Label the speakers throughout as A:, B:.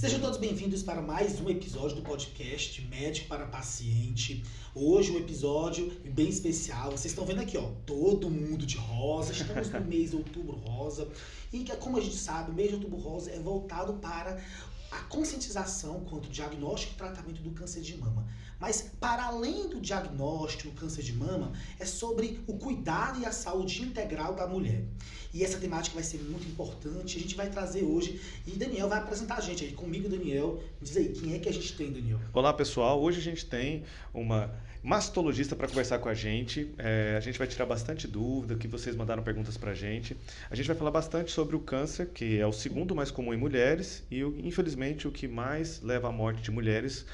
A: Sejam todos bem-vindos para mais um episódio do podcast Médico para Paciente. Hoje um episódio bem especial. Vocês estão vendo aqui, ó, todo mundo de rosa. Estamos no mês de Outubro Rosa. E como a gente sabe, o mês de Outubro Rosa é voltado para a conscientização quanto ao diagnóstico e tratamento do câncer de mama. Mas, para além do diagnóstico do câncer de mama, é sobre o cuidado e a saúde integral da mulher. E essa temática vai ser muito importante, a gente vai trazer hoje, e Daniel vai apresentar a gente aí. Comigo, Daniel, diz aí, quem é que a gente tem, Daniel?
B: Olá, pessoal. Hoje a gente tem uma mastologista para conversar com a gente. A gente vai tirar bastante dúvida, que vocês mandaram perguntas para a gente. A gente vai falar bastante sobre o câncer, que é o segundo mais comum em mulheres e, infelizmente, o que mais leva à morte de mulheres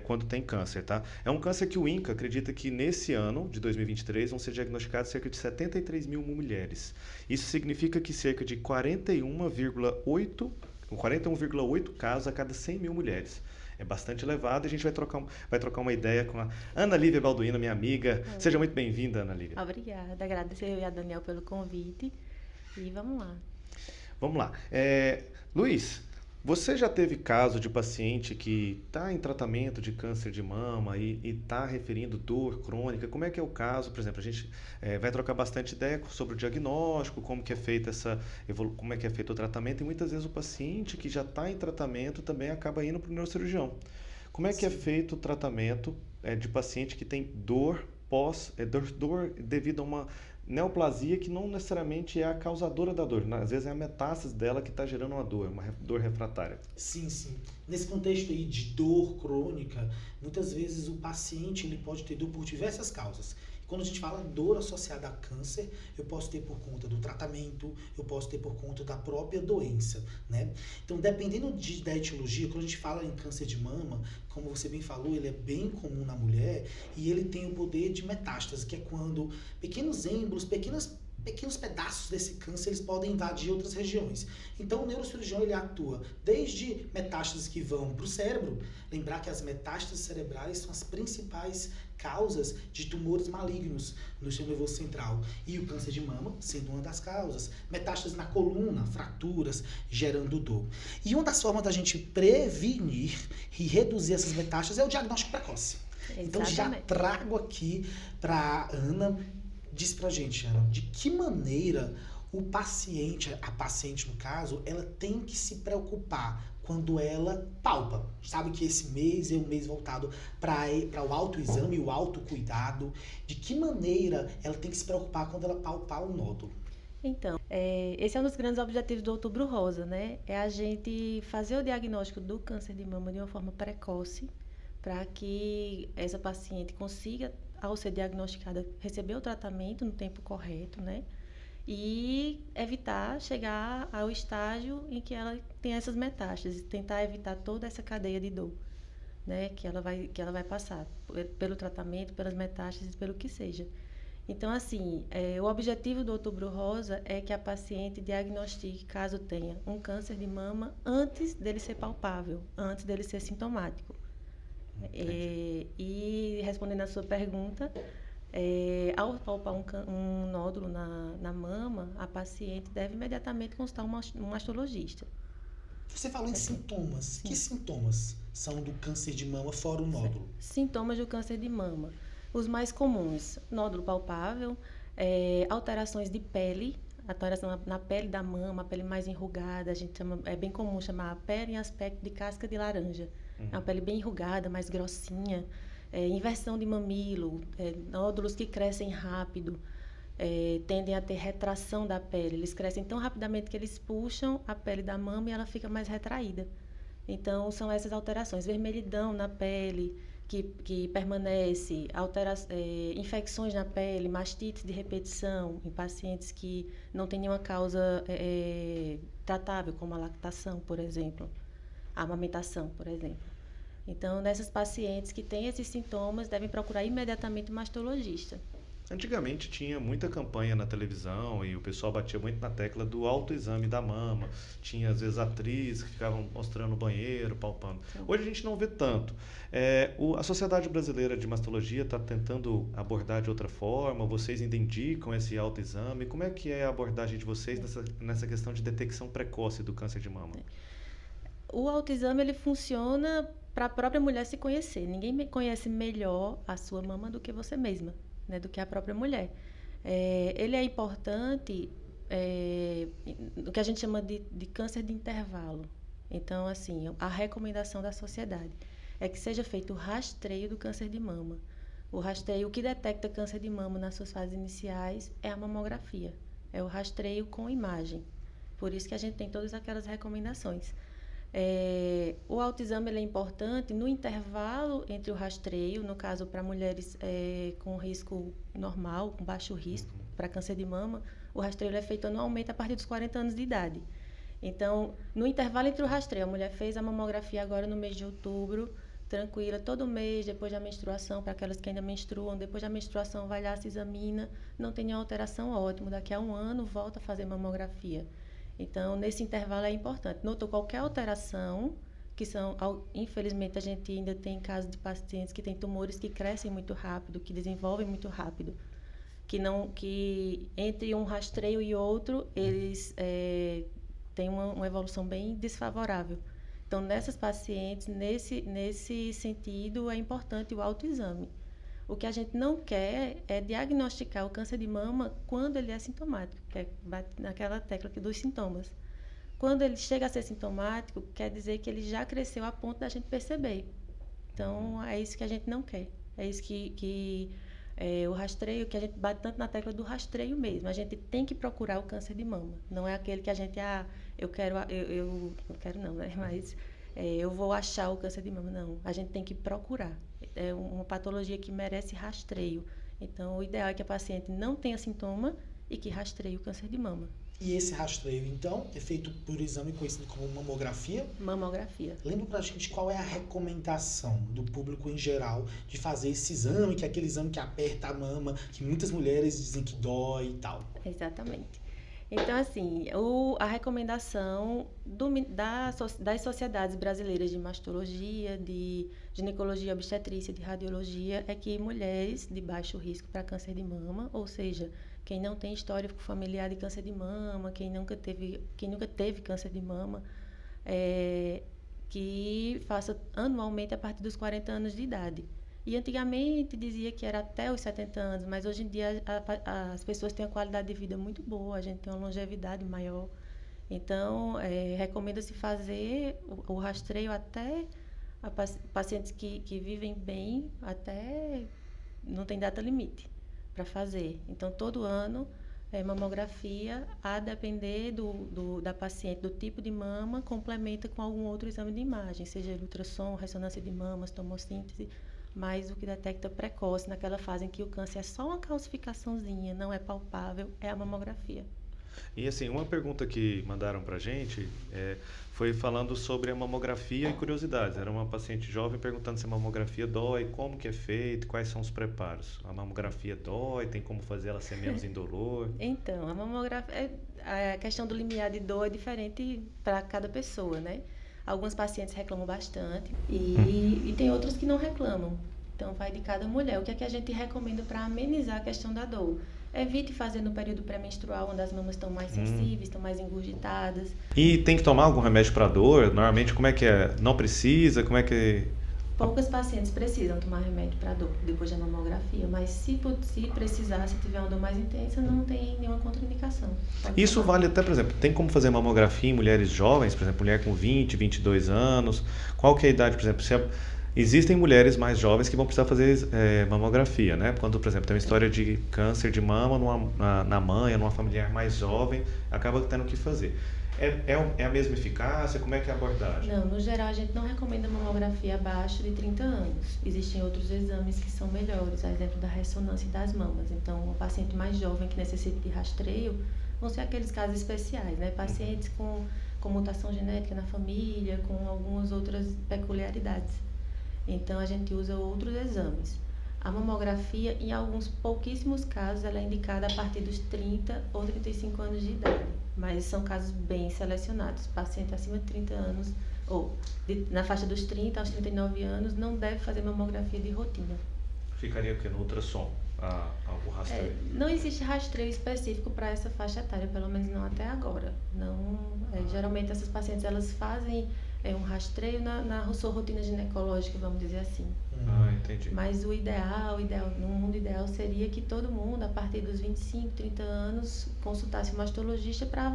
B: quando tem câncer, tá? É um câncer que o INCA acredita que nesse ano, de 2023, vão ser diagnosticadas cerca de 73 mil mulheres. Isso significa que cerca de 41,8 casos a cada 100 mil mulheres. É bastante elevado e a gente vai trocar uma ideia com a Ana Lívia Balduino, minha amiga. Seja muito bem-vinda, Ana Lívia.
C: Obrigada, agradecer a Daniel pelo convite e vamos lá.
B: Vamos lá. Luiz, você já teve caso de paciente que está em tratamento de câncer de mama e está referindo dor crônica? Como é que é o caso? Por exemplo, a gente vai trocar bastante ideia sobre o diagnóstico, como que é feito como é que é feito o tratamento, e muitas vezes o paciente que já está em tratamento também acaba indo para o neurocirurgião. Como é que é feito o tratamento de paciente que tem dor dor devido a uma neoplasia que não necessariamente é a causadora da dor, às vezes é a metástase dela que está gerando uma dor refratária.
A: Sim, sim. Nesse contexto aí de dor crônica, muitas vezes o paciente ele pode ter dor por diversas causas. Quando a gente fala dor associada a câncer, eu posso ter por conta do tratamento, eu posso ter por conta da própria doença, né? Então, dependendo da etiologia, quando a gente fala em câncer de mama, como você bem falou, ele é bem comum na mulher e ele tem o poder de metástase, que é quando pequenos êmbolos, pequenos pedaços desse câncer eles podem invadir outras regiões. Então o neurocirurgião ele atua desde metástases que vão para o cérebro, lembrar que as metástases cerebrais são as principais causas de tumores malignos no sistema nervoso central, e o câncer de mama sendo uma das causas, metástases na coluna, fraturas, gerando dor. E uma das formas da gente prevenir e reduzir essas metástases é o diagnóstico precoce.
C: Exatamente.
A: Então já trago aqui para Ana. Diz pra gente, Ana, de que maneira a paciente no caso, ela tem que se preocupar quando ela palpa. Sabe que esse mês é um mês voltado para o autoexame e o autocuidado. De que maneira ela tem que se preocupar quando ela palpar um nódulo?
C: Então, esse é um dos grandes objetivos do Outubro Rosa, né? É a gente fazer o diagnóstico do câncer de mama de uma forma precoce, para que essa paciente consiga, ao ser diagnosticada, receber o tratamento no tempo correto, né? E evitar chegar ao estágio em que ela tem essas metástases, tentar evitar toda essa cadeia de dor, né? Que ela vai passar pelo tratamento, pelas metástases, pelo que seja. Então, assim, o objetivo do Outubro Rosa é que a paciente diagnostique, caso tenha um câncer de mama, antes dele ser palpável, antes dele ser sintomático. E respondendo à sua pergunta, ao palpar um nódulo na mama, a paciente deve imediatamente consultar um mastologista.
A: Você falou em sintomas. Sim. Que sintomas são do câncer de mama fora o nódulo?
C: Sintomas do câncer de mama. Os mais comuns: nódulo palpável, alterações de pele, alteração na pele da mama, a pele mais enrugada, é bem comum chamar a pele em aspecto de casca de laranja. É uma pele bem enrugada, mais grossinha, inversão de mamilo, nódulos que crescem rápido, tendem a ter retração da pele. Eles crescem tão rapidamente que eles puxam a pele da mama e ela fica mais retraída. Então, são essas alterações. Vermelhidão na pele, que permanece, infecções na pele, mastite de repetição em pacientes que não têm nenhuma causa tratável, como a lactação, por exemplo. A amamentação, por exemplo. Então, nessas pacientes que têm esses sintomas, devem procurar imediatamente o mastologista.
B: Antigamente tinha muita campanha na televisão e o pessoal batia muito na tecla do autoexame da mama. Tinha, às vezes, atrizes que ficavam mostrando o banheiro, palpando. Sim. Hoje a gente não vê tanto. A Sociedade Brasileira de Mastologia está tentando abordar de outra forma. Vocês ainda indicam esse autoexame? Como é que é a abordagem de vocês nessa questão de detecção precoce do câncer de mama?
C: O autoexame ele funciona para a própria mulher se conhecer. Ninguém conhece melhor a sua mama do que você mesma, né? Do que a própria mulher. Ele é importante, o que a gente chama de câncer de intervalo. Então, assim, a recomendação da sociedade é que seja feito o rastreio do câncer de mama. O rastreio, o que detecta câncer de mama nas suas fases iniciais é a mamografia. É o rastreio com imagem. Por isso que a gente tem todas aquelas recomendações. O autoexame ele é importante no intervalo entre o rastreio, no caso para mulheres com risco normal, com baixo risco para câncer de mama, o rastreio é feito anualmente a partir dos 40 anos de idade. Então, no intervalo entre o rastreio, a mulher fez a mamografia agora no mês de outubro, tranquila, todo mês, depois da menstruação, para aquelas que ainda menstruam, depois da menstruação vai lá, se examina, não tem nenhuma alteração, ótimo, daqui a um ano volta a fazer mamografia. Então, nesse intervalo é importante. Notou qualquer alteração, que são, infelizmente, a gente ainda tem casos de pacientes que têm tumores que crescem muito rápido, que desenvolvem muito rápido, que entre um rastreio e outro, eles têm uma evolução bem desfavorável. Então, nessas pacientes, nesse sentido, é importante o autoexame. O que a gente não quer é diagnosticar o câncer de mama quando ele é sintomático, que é naquela tecla dos sintomas. Quando ele chega a ser sintomático, quer dizer que ele já cresceu a ponto da gente perceber. Então, é isso que a gente não quer. É isso que o rastreio, que a gente bate tanto na tecla do rastreio mesmo. A gente tem que procurar o câncer de mama. Não é aquele que a gente, eu quero não, né? Mas eu vou achar o câncer de mama. Não, a gente tem que procurar. É uma patologia que merece rastreio. Então, o ideal é que a paciente não tenha sintoma e que rastreie o câncer de mama.
A: E esse rastreio, então, é feito por exame conhecido como mamografia?
C: Mamografia.
A: Lembra pra gente qual é a recomendação do público em geral de fazer esse exame, que é aquele exame que aperta a mama, que muitas mulheres dizem que dói e tal?
C: Exatamente. Então, assim, a recomendação das sociedades brasileiras de mastologia, de ginecologia, obstetrícia, de radiologia, é que mulheres de baixo risco para câncer de mama, ou seja, quem não tem histórico familiar de câncer de mama, quem nunca teve câncer de mama, que faça anualmente a partir dos 40 anos de idade. E antigamente dizia que era até os 70 anos, mas hoje em dia as pessoas têm uma qualidade de vida muito boa, a gente tem uma longevidade maior. Então, recomenda-se fazer o rastreio até pacientes que vivem bem, até não tem data limite para fazer. Então, todo ano, mamografia, a depender da paciente, do tipo de mama, complementa com algum outro exame de imagem, seja ultrassom, ressonância de mamas, tomossíntese, mas o que detecta precoce, naquela fase em que o câncer é só uma calcificaçãozinha, não é palpável, é a mamografia.
B: E assim, uma pergunta que mandaram pra gente foi falando sobre a mamografia e curiosidades. Era uma paciente jovem perguntando se a mamografia dói, como que é feito, quais são os preparos. A mamografia dói, tem como fazer ela ser menos indolor?
C: Então, a mamografia, a questão do limiar de dor é diferente para cada pessoa, né? Alguns pacientes reclamam bastante e tem outros que não reclamam. Então, vai de cada mulher. O que é que a gente recomenda para amenizar a questão da dor? Evite fazer no período pré-menstrual, onde as mamas estão mais sensíveis, estão mais engurgitadas.
B: E tem que tomar algum remédio para dor? Normalmente, como é que é? Não precisa? Como é que...
C: Poucas pacientes precisam tomar remédio para dor depois da mamografia, mas se precisar, se tiver uma dor mais intensa, não tem nenhuma contraindicação.
B: Isso vale até, por exemplo, tem como fazer mamografia em mulheres jovens, por exemplo, mulher com 20, 22 anos? Qual que é a idade, por exemplo? Existem mulheres mais jovens que vão precisar fazer mamografia, né? Quando, por exemplo, tem uma história de câncer de mama na mãe, numa familiar mais jovem, acaba tendo que fazer. É a mesma eficácia? Como é que é a abordagem?
C: Não, no geral a gente não recomenda mamografia abaixo de 30 anos. Existem outros exames que são melhores, a exemplo da ressonância das mamas. Então, um paciente mais jovem que necessita de rastreio vão ser aqueles casos especiais, né? Pacientes com mutação genética na família, com algumas outras peculiaridades. Então, a gente usa outros exames. A mamografia, em alguns pouquíssimos casos, ela é indicada a partir dos 30 ou 35 anos de idade. Mas são casos bem selecionados. Paciente acima de 30 anos, ou na faixa dos 30 aos 39 anos, não deve fazer mamografia de rotina.
B: Ficaria o quê? No ultrassom, o rastreio?
C: Não existe rastreio específico para essa faixa etária, pelo menos não até agora. Não, geralmente essas pacientes elas fazem um rastreio na sua rotina ginecológica, vamos dizer assim.
B: Ah, entendi.
C: Mas o ideal, no mundo ideal seria que todo mundo, a partir dos 25, 30 anos, consultasse um mastologista para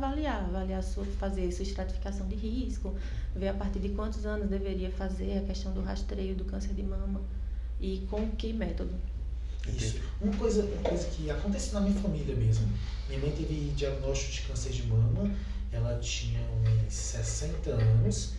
C: fazer sua estratificação de risco, ver a partir de quantos anos deveria fazer a questão do rastreio do câncer de mama e com que método.
A: Isso. Uma coisa que aconteceu na minha família mesmo. Minha mãe teve diagnóstico de câncer de mama, ela tinha uns 60 anos,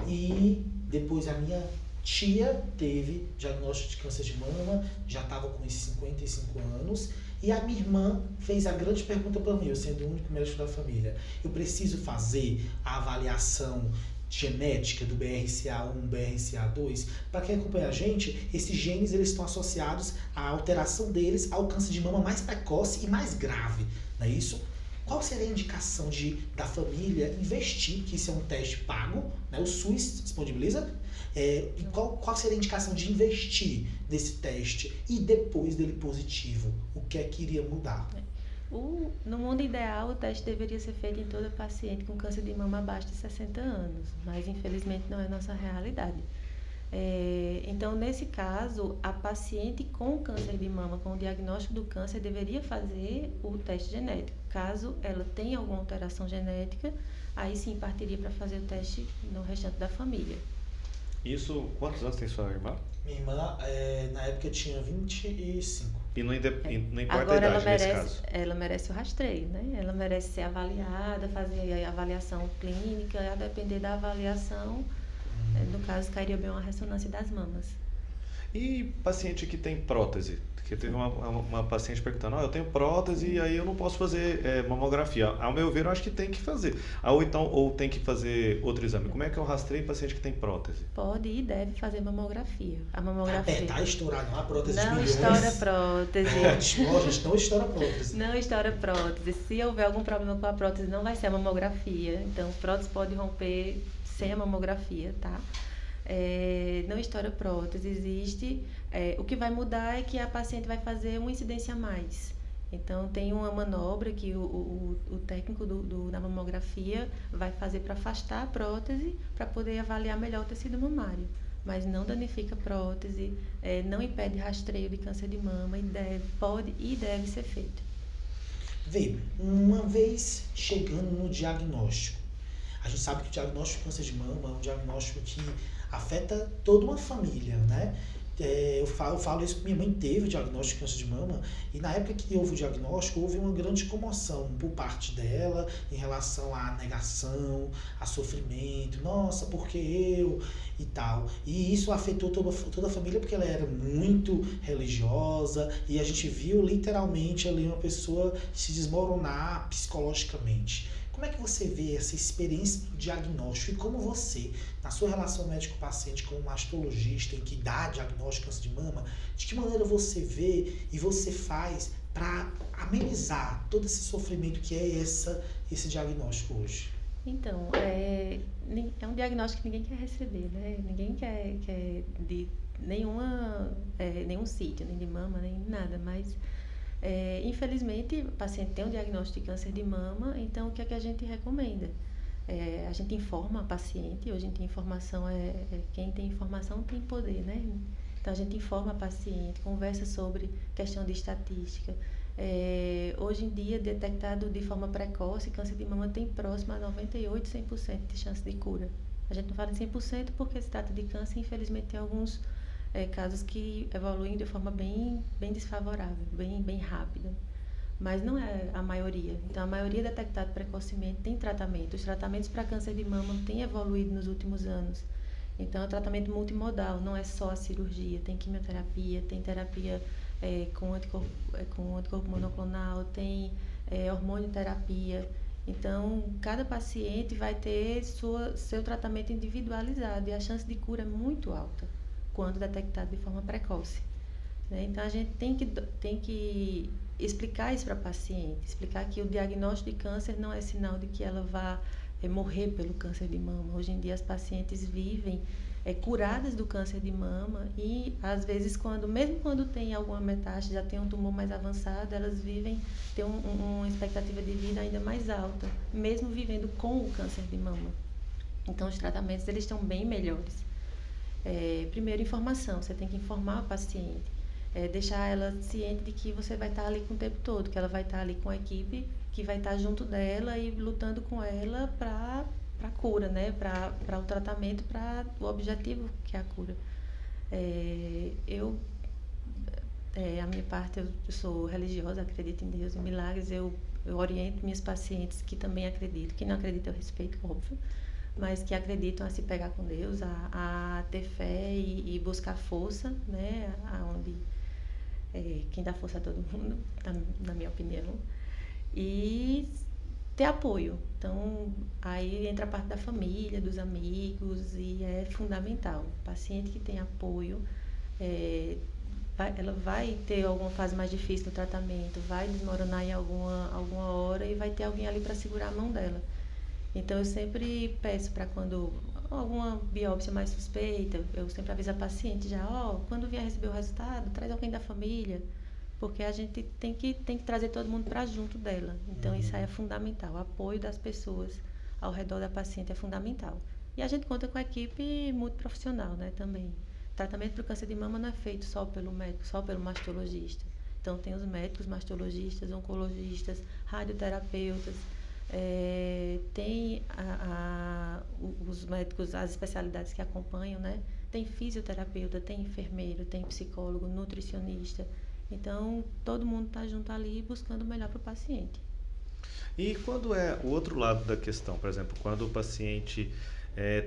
A: e depois a minha tia teve diagnóstico de câncer de mama, já estava com uns 55 anos, e a minha irmã fez a grande pergunta para mim, eu sendo o único médico da família: eu preciso fazer a avaliação genética do BRCA1, BRCA2? Para quem acompanha a gente, esses genes eles estão associados à alteração deles ao câncer de mama mais precoce e mais grave, não é isso? Qual seria a indicação da família investir, que isso é um teste pago, né? O SUS disponibiliza, e qual seria a indicação de investir nesse teste e depois dele positivo? O que é que iria mudar?
C: No mundo ideal, o teste deveria ser feito em toda paciente com câncer de mama abaixo de 60 anos, mas infelizmente não é nossa realidade. Então, nesse caso, a paciente com câncer de mama, com o diagnóstico do câncer, deveria fazer o teste genético. Caso ela tenha alguma alteração genética, aí sim partiria para fazer o teste no restante da família.
B: Isso, quantos anos tem sua irmã?
A: Minha irmã, na época, tinha 25.
B: E não importa
C: Agora,
B: a idade nesse caso?
C: Ela merece o rastreio, né? Ela merece ser avaliada, fazer a avaliação clínica, a depender da avaliação, no caso, cairia bem uma ressonância das mamas.
B: E paciente que tem prótese? Porque teve uma paciente perguntando: eu tenho prótese e aí eu não posso fazer mamografia. Ao meu ver, eu acho que tem que fazer. Ou tem que fazer outro exame. Como é que eu rastreio paciente que tem prótese?
C: Pode e deve fazer mamografia. A mamografia...
A: Tá estourado, não há prótese de
C: Não
A: milhões.
C: estoura prótese.
A: Gente, não estoura prótese.
C: Não estoura prótese. Se houver algum problema com a prótese, não vai ser a mamografia. Então, prótese pode romper sem a mamografia, tá? Não estoura prótese, existe. O que vai mudar é que a paciente vai fazer uma incidência a mais. Então, tem uma manobra que o técnico da mamografia vai fazer para afastar a prótese, para poder avaliar melhor o tecido mamário. Mas não danifica a prótese, não impede rastreio de câncer de mama pode e deve ser feito.
A: Vê, uma vez chegando no diagnóstico, a gente sabe que o diagnóstico de câncer de mama é um diagnóstico que afeta toda uma família, né? Eu falo isso porque minha mãe teve o diagnóstico de câncer de mama, e na época que houve o diagnóstico, houve uma grande comoção por parte dela em relação à negação, a sofrimento. Nossa, por que eu? E tal. E isso afetou toda a família, porque ela era muito religiosa, e a gente viu literalmente ali uma pessoa se desmoronar psicologicamente. Como é que você vê essa experiência do diagnóstico e como você, na sua relação médico-paciente como mastologista, em que dá diagnóstico de câncer de mama, de que maneira você vê e você faz para amenizar todo esse sofrimento que é esse diagnóstico hoje?
C: Então, é um diagnóstico que ninguém quer receber, né? Ninguém quer de nenhum sítio, nem de mama, nem nada, mas... infelizmente, o paciente tem um diagnóstico de câncer de mama, então o que é que a gente recomenda? A gente informa a paciente, hoje em dia informação quem tem informação tem poder, né? Então a gente informa a paciente, conversa sobre questão de estatística. Hoje em dia, detectado de forma precoce, câncer de mama tem próximo a 98%, 100% de chance de cura. A gente não fala em 100% porque se trata de câncer, infelizmente tem alguns casos que evoluem de forma bem desfavorável, bem rápida. Mas não é a maioria. Então, a maioria detectada precocemente tem tratamento. Os tratamentos para câncer de mama têm evoluído nos últimos anos. Então, é um tratamento multimodal, não é só a cirurgia. Tem quimioterapia, tem terapia com anticorpo monoclonal, tem hormonioterapia. Então, cada paciente vai ter seu tratamento individualizado e a chance de cura é muito alta quando detectado de forma precoce, né? Então, a gente tem que explicar isso para a paciente, explicar que o diagnóstico de câncer não é sinal de que ela vá morrer pelo câncer de mama. Hoje em dia, as pacientes vivem curadas do câncer de mama e, às vezes, mesmo quando tem alguma metástase, já tem um tumor mais avançado, elas têm uma expectativa de vida ainda mais alta, mesmo vivendo com o câncer de mama. Então, os tratamentos, eles estão bem melhores. Primeiro, informação. Você tem que informar a paciente. Deixar ela ciente de que você vai estar ali com o tempo todo, que ela vai estar ali com a equipe que vai estar junto dela e lutando com ela para a cura, né? Para o tratamento, para o objetivo que é a cura. A minha parte, eu sou religiosa, acredito em Deus, em milagres. Eu oriento minhas pacientes que também acreditam, que não acreditam eu respeito, óbvio, mas que acreditam a se pegar com Deus, a ter fé e buscar força, né? Aonde quem dá força a todo mundo, na minha opinião, e ter apoio. Então, aí entra a parte da família, dos amigos, e é fundamental. O paciente que tem apoio, ela vai ter alguma fase mais difícil no tratamento, vai desmoronar em alguma hora e vai ter alguém ali para segurar a mão dela. Então, eu sempre peço para quando alguma biópsia mais suspeita, eu sempre aviso a paciente já, quando vier receber o resultado, traz alguém da família, porque a gente tem que trazer todo mundo para junto dela. Então, isso aí é fundamental. O apoio das pessoas ao redor da paciente é fundamental. E a gente conta com a equipe multiprofissional, né, também. O tratamento para o câncer de mama não é feito só pelo médico, só pelo mastologista. Então, tem os médicos mastologistas, oncologistas, radioterapeutas, tem os médicos, as especialidades que acompanham, né? Tem fisioterapeuta, tem enfermeiro, tem psicólogo, nutricionista. Então, todo mundo está junto ali buscando o melhor para o paciente.
B: E quando é o outro lado da questão, por exemplo, quando o paciente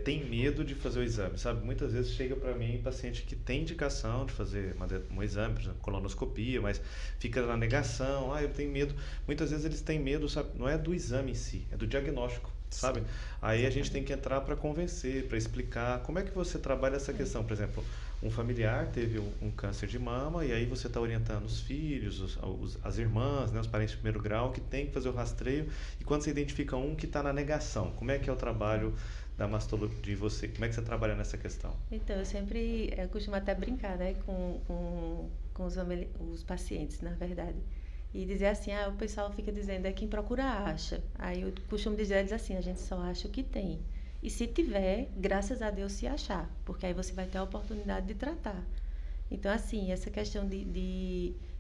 B: tem medo de fazer o exame, sabe? Muitas vezes chega para mim paciente que tem indicação de fazer um exame, por exemplo, colonoscopia, mas fica na negação, eu tenho medo. Muitas vezes eles têm medo, sabe? Não é do exame em si, é do diagnóstico, sabe? Aí a gente tem que entrar para convencer, para explicar. Como é que você trabalha essa questão? Por exemplo, um familiar teve um câncer de mama e aí você está orientando os filhos, as irmãs, né, os parentes de primeiro grau que tem que fazer o rastreio, e quando você identifica um que está na negação, como é que é o trabalho da mastologia de você? Como é que você trabalha nessa questão?
C: Então, eu costumo até brincar, né, com os pacientes, na verdade. E dizer assim, o pessoal fica dizendo, quem procura acha. Aí eu costumo dizer eles assim, a gente só acha o que tem. E se tiver, graças a Deus se achar, porque aí você vai ter a oportunidade de tratar. Então, assim, essa questão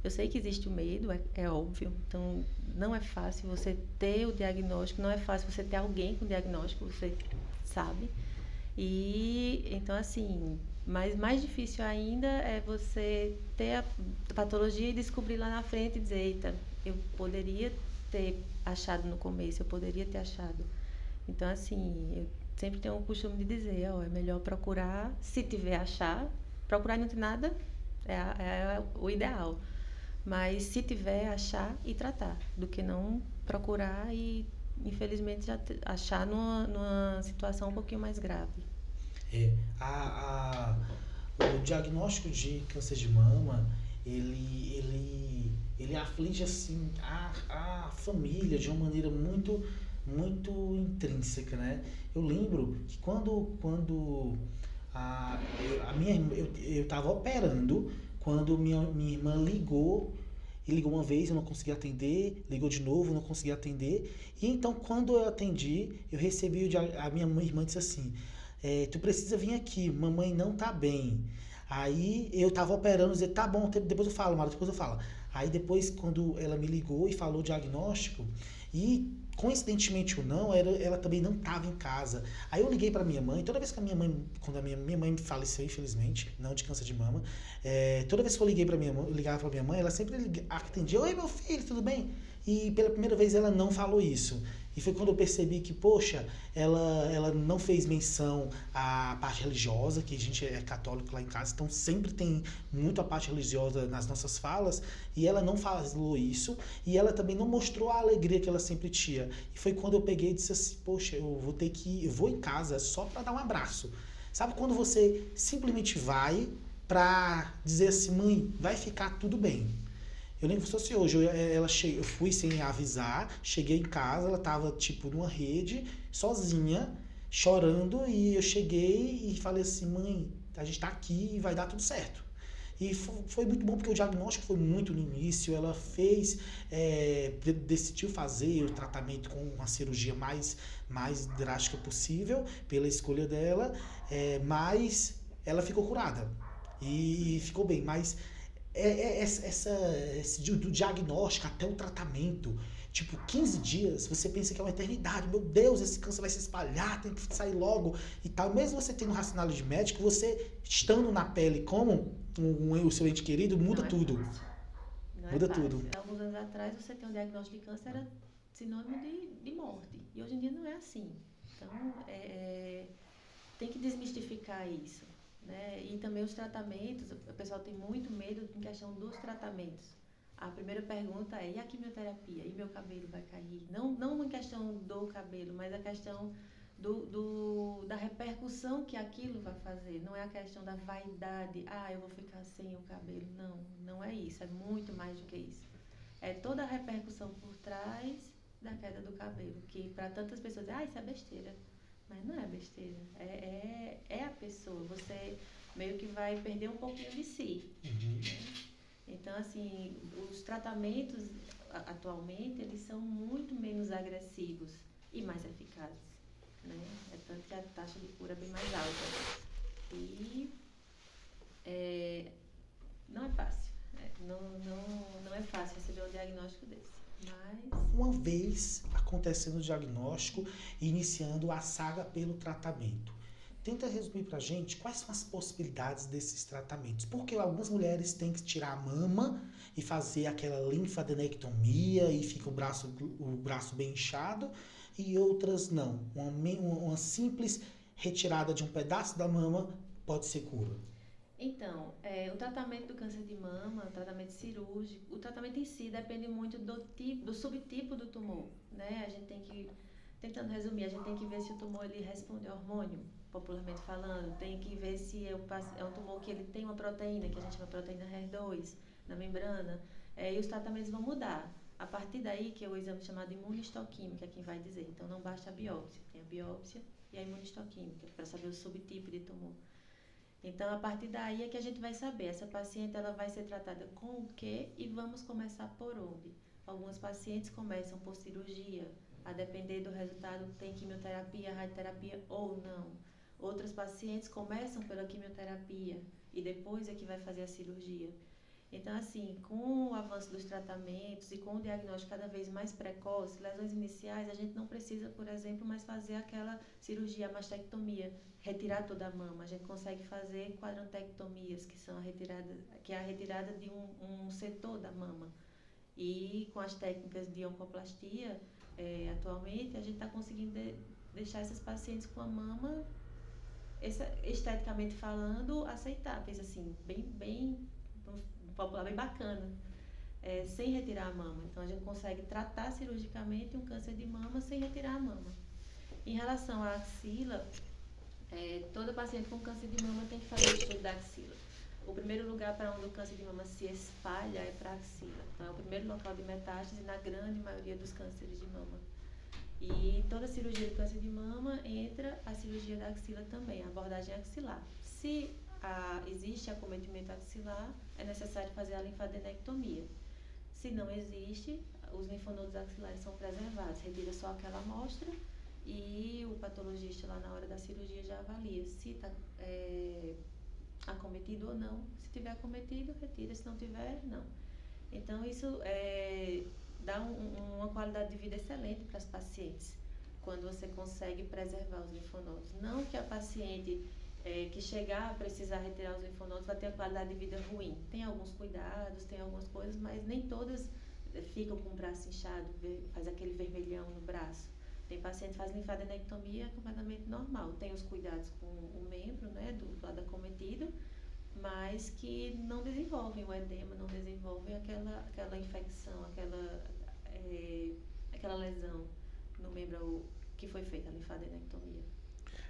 C: eu sei que existe o medo, é óbvio. Então, não é fácil você ter o diagnóstico, não é fácil você ter alguém com diagnóstico, você sabe. E, então, assim, mas mais difícil ainda é você ter a patologia e descobrir lá na frente e dizer, eita, eu poderia ter achado no começo, eu poderia ter achado. Então, assim, eu sempre tenho o costume de dizer, é melhor procurar, se tiver achar, procurar e não ter nada, é o ideal. Mas se tiver, achar e tratar, do que não procurar e, infelizmente, já achar numa situação um pouquinho mais grave.
A: O diagnóstico de câncer de mama, ele aflige assim, a família de uma maneira muito, muito intrínseca, né? Eu lembro que quando eu estava operando, quando minha irmã ligou uma vez, eu não consegui atender, ligou de novo, não consegui atender, e então quando eu atendi, eu recebi a minha irmã disse assim, tu precisa vir aqui, mamãe não tá bem. Aí eu tava operando, dizia, tá bom, depois eu falo, Mara, depois eu falo. Aí depois, quando ela me ligou e falou o diagnóstico, e coincidentemente ou não, ela também não estava em casa. Aí eu liguei para minha mãe, toda vez que quando a minha mãe faleceu, infelizmente, não de câncer de mama, toda vez que eu ligava para minha mãe, ela sempre atendia, oi meu filho, tudo bem? E pela primeira vez ela não falou isso. E foi quando eu percebi que, poxa, ela não fez menção à parte religiosa, que a gente é católico lá em casa, então sempre tem muito a parte religiosa nas nossas falas, e ela não falou isso, e ela também não mostrou a alegria que ela sempre tinha. E foi quando eu peguei e disse assim, poxa, eu vou em casa só para dar um abraço. Sabe quando você simplesmente vai para dizer assim, mãe, vai ficar tudo bem. Eu lembro que fosse hoje, eu fui sem avisar, cheguei em casa, ela tava tipo numa rede, sozinha, chorando, e eu cheguei e falei assim, mãe, a gente tá aqui e vai dar tudo certo. E foi muito bom porque o diagnóstico foi muito no início. Ela decidiu fazer o tratamento com uma cirurgia mais drástica possível, pela escolha dela, mas ela ficou curada e ficou bem. Mas do diagnóstico até o tratamento, tipo, 15 dias, você pensa que é uma eternidade. Meu Deus, esse câncer vai se espalhar, tem que sair logo e tal. Mesmo você tendo racional de médico, você estando na pele como o seu ente querido, muda tudo. Muda tudo.
C: Alguns anos atrás, você ter um diagnóstico de câncer era sinônimo de morte. E hoje em dia não é assim. Então, tem que desmistificar isso. Né? E também os tratamentos, o pessoal tem muito medo em questão dos tratamentos. A primeira pergunta é, e a quimioterapia? E meu cabelo vai cair? Não em questão do cabelo, mas a questão da repercussão que aquilo vai fazer. Não é a questão da vaidade, eu vou ficar sem o cabelo. Não é isso, é muito mais do que isso. É toda a repercussão por trás da queda do cabelo, que para tantas pessoas, isso é besteira. Mas não é besteira, é a pessoa, você meio que vai perder um pouquinho de si.
A: Uhum.
C: Né? Então, assim, os tratamentos atualmente, eles são muito menos agressivos e mais eficazes. Né? É tanto que a taxa de cura é bem mais alta. E não é fácil, não é fácil receber um diagnóstico desse. Mas...
A: Uma vez acontecendo o diagnóstico e iniciando a saga pelo tratamento. Tenta resumir pra gente quais são as possibilidades desses tratamentos. Porque algumas mulheres têm que tirar a mama e fazer aquela linfadenectomia e fica o braço bem inchado, e outras não. Uma simples retirada de um pedaço da mama pode ser cura.
C: Então, o tratamento do câncer de mama, o tratamento cirúrgico, o tratamento em si depende muito do subtipo do tumor, né? A gente tem que, tentando resumir, a gente tem que ver se o tumor ele responde ao hormônio, popularmente falando, tem que ver se é um tumor que ele tem uma proteína, que a gente chama proteína HER2, na membrana, e os tratamentos vão mudar. A partir daí, que é o exame chamado imunistoquímica, é quem vai dizer. Então, não basta a biópsia, tem a biópsia e a imunistoquímica, para saber o subtipo de tumor. Então, a partir daí é que a gente vai saber, essa paciente ela vai ser tratada com o quê e vamos começar por onde. Alguns pacientes começam por cirurgia, a depender do resultado tem quimioterapia, radioterapia ou não. Outros pacientes começam pela quimioterapia e depois é que vai fazer a cirurgia. Então, assim, com o avanço dos tratamentos e com o diagnóstico cada vez mais precoce, lesões iniciais, a gente não precisa, por exemplo, mais fazer aquela cirurgia, a mastectomia, retirar toda a mama. A gente consegue fazer quadrantectomias, que é a retirada de um setor da mama. E com as técnicas de oncoplastia, atualmente, a gente está conseguindo deixar essas pacientes com a mama, esteticamente falando, aceitáveis, assim, bem popular, bem bacana, sem retirar a mama. Então, a gente consegue tratar cirurgicamente um câncer de mama sem retirar a mama. Em relação à axila, todo paciente com câncer de mama tem que fazer o estudo da axila. O primeiro lugar para onde o câncer de mama se espalha é para a axila. Então, é o primeiro local de metástase na grande maioria dos cânceres de mama. E toda cirurgia de câncer de mama entra a cirurgia da axila também, a abordagem axilar. Se existe acometimento axilar, é necessário fazer a linfadenectomia. Se não existe, os linfonodos axilares são preservados, retira só aquela amostra e o patologista lá na hora da cirurgia já avalia se está acometido ou não. Se tiver acometido, retira, se não tiver, não. Então, isso dá uma qualidade de vida excelente para as pacientes, quando você consegue preservar os linfonodos. Não que a paciente que chegar a precisar retirar os linfonodos vai ter uma qualidade de vida ruim. Tem alguns cuidados, tem algumas coisas, mas nem todas ficam com o braço inchado, faz aquele vermelhão no braço. Tem paciente que faz linfadenectomia completamente normal, tem os cuidados com o membro, né, do lado acometido, mas que não desenvolvem o edema, não desenvolvem aquela infecção, aquela lesão no membro que foi feita a linfadenectomia.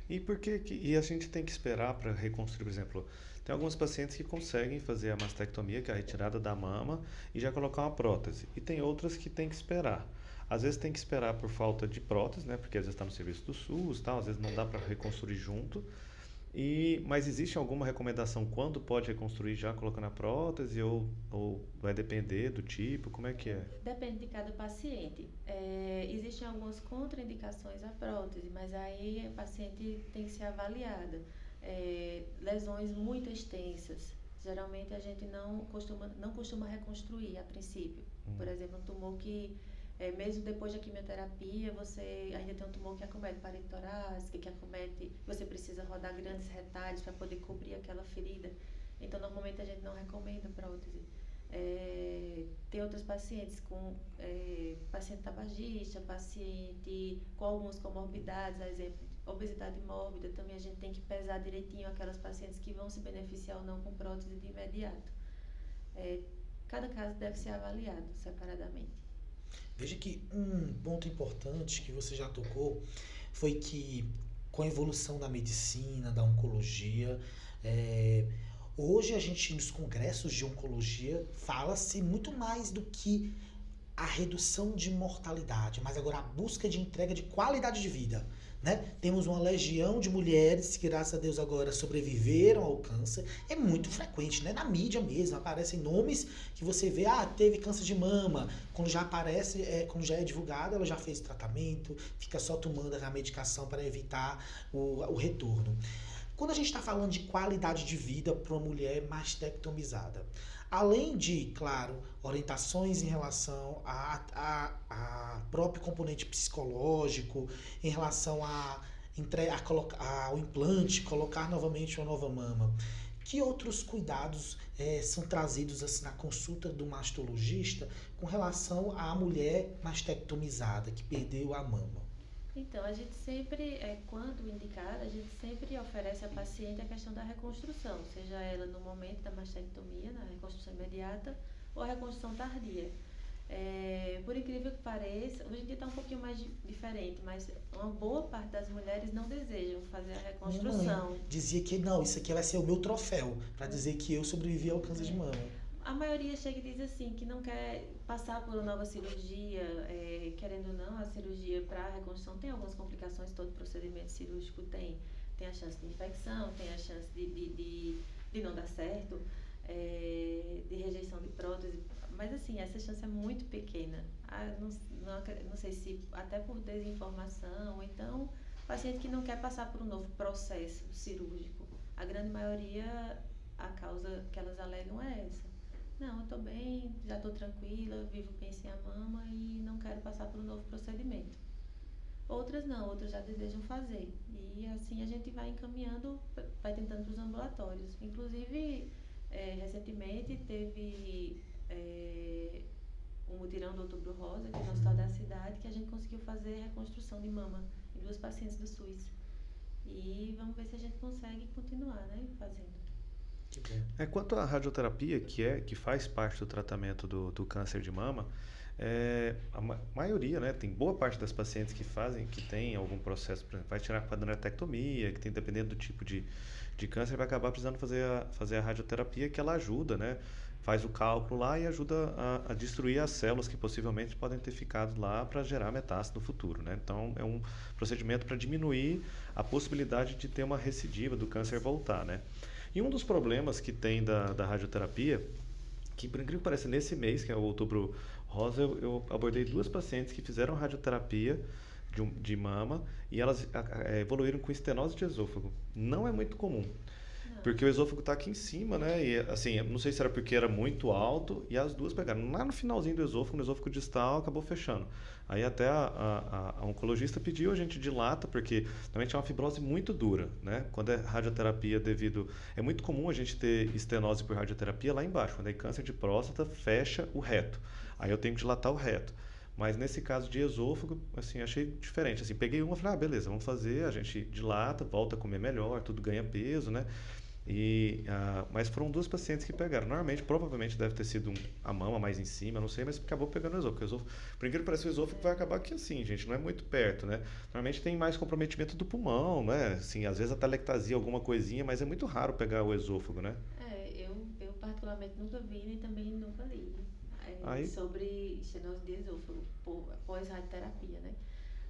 B: E por que a gente tem que esperar para reconstruir, por exemplo, tem alguns pacientes que conseguem fazer a mastectomia, que é a retirada da mama, e já colocar uma prótese. E tem outras que tem que esperar. Às vezes tem que esperar por falta de prótese, né? Porque às vezes está no serviço do SUS, tal, às vezes não dá para reconstruir junto. Mas existe alguma recomendação quando pode reconstruir já colocando a prótese ou vai depender do tipo? Como é que é?
C: Depende de cada paciente. Existem algumas contraindicações à prótese, mas aí a paciente tem que ser avaliada. Lesões muito extensas, geralmente a gente não costuma reconstruir a princípio. Por exemplo, um tumor que, mesmo depois da quimioterapia, você ainda tem um tumor que acomete parede torácica, você precisa rodar grandes retalhos para poder cobrir aquela ferida. Então, normalmente a gente não recomenda prótese. Tem outros pacientes paciente tabagista, paciente com algumas comorbidades, a exemplo, obesidade mórbida, também a gente tem que pesar direitinho aquelas pacientes que vão se beneficiar ou não com prótese de imediato. Cada caso deve ser avaliado separadamente.
A: Veja que um ponto importante que você já tocou foi que com a evolução da medicina, da oncologia, hoje a gente nos congressos de oncologia fala-se muito mais do que a redução de mortalidade, mas agora a busca de entrega de qualidade de vida. Né? Temos uma legião de mulheres que, graças a Deus, agora sobreviveram ao câncer. É muito frequente, né? Na mídia mesmo, aparecem nomes que você vê, teve câncer de mama. Quando já aparece, quando já é divulgado, ela já fez tratamento, fica só tomando a medicação para evitar o retorno. Quando a gente está falando de qualidade de vida para uma mulher mastectomizada, além de, claro, orientações em relação a próprio componente psicológico, em relação ao implante, colocar novamente uma nova mama, que outros cuidados são trazidos assim, na consulta do mastologista com relação à mulher mastectomizada, que perdeu a mama?
C: Então, a gente sempre, quando indicado, a gente sempre oferece à paciente a questão da reconstrução, seja ela no momento da mastectomia, na reconstrução imediata, ou a reconstrução tardia. Por incrível que pareça, hoje em dia está um pouquinho mais diferente, mas uma boa parte das mulheres não desejam fazer a reconstrução.
A: Minha mãe dizia que não, isso aqui vai ser o meu troféu, para dizer que eu sobrevivi ao câncer de mama.
C: A maioria chega e diz assim, que não quer passar por uma nova cirurgia, querendo ou não, a cirurgia para a reconstrução tem algumas complicações, todo procedimento cirúrgico tem a chance de infecção, tem a chance de não dar certo, de rejeição de prótese, mas assim, essa chance é muito pequena. Não sei se até por desinformação, ou então paciente que não quer passar por um novo processo cirúrgico. A grande maioria, a causa que elas alegam é essa. Não, eu tô bem, já tô tranquila, vivo bem sem a mama e não quero passar por um novo procedimento. Outras não, outras já desejam fazer. E assim a gente vai encaminhando, vai tentando para os ambulatórios. Inclusive, recentemente teve um mutirão do Outubro Rosa, aqui no hospital da cidade, que a gente conseguiu fazer reconstrução de mama em 2 pacientes do SUS. E vamos ver se a gente consegue continuar, né, fazendo.
B: Quanto à radioterapia, que faz parte do tratamento do câncer de mama, a maioria, né, tem boa parte das pacientes que tem algum processo, por exemplo, vai tirar padronectomia, que tem, dependendo do tipo de câncer, vai acabar precisando fazer a radioterapia, que ela ajuda, né, faz o cálculo lá e ajuda a destruir as células que possivelmente podem ter ficado lá para gerar metástase no futuro, né? Então, é um procedimento para diminuir a possibilidade de ter uma recidiva do câncer voltar, né? E um dos problemas que tem da radioterapia, que por incrível que pareça, nesse mês, que é o Outubro Rosa, eu abordei 2 pacientes que fizeram radioterapia de mama e elas evoluíram com estenose de esôfago. Não é muito comum, porque o esôfago está aqui em cima, né? E assim, não sei se era porque era muito alto e as duas pegaram. Lá no finalzinho do esôfago, no esôfago distal, acabou fechando. Aí até a oncologista pediu, a gente dilata, porque normalmente é uma fibrose muito dura, né? Quando é radioterapia é muito comum a gente ter estenose por radioterapia lá embaixo. Quando é câncer de próstata, fecha o reto. Aí eu tenho que dilatar o reto. Mas nesse caso de esôfago, assim, achei diferente. Assim, peguei uma e falei, beleza, vamos fazer, a gente dilata, volta a comer melhor, tudo ganha peso, né? Mas foram 2 pacientes que pegaram. Normalmente, provavelmente deve ter sido a mama mais em cima, não sei, mas acabou pegando o esôfago. Por incrível que pareça, o esôfago vai acabar aqui assim, gente, não é muito perto, né? Normalmente tem mais comprometimento do pulmão, né? Assim, às vezes a atelectasia, alguma coisinha, mas é muito raro pegar o esôfago, né?
C: Eu particularmente nunca vi, nem também nunca li sobre estenose de esôfago pós-radioterapia, né?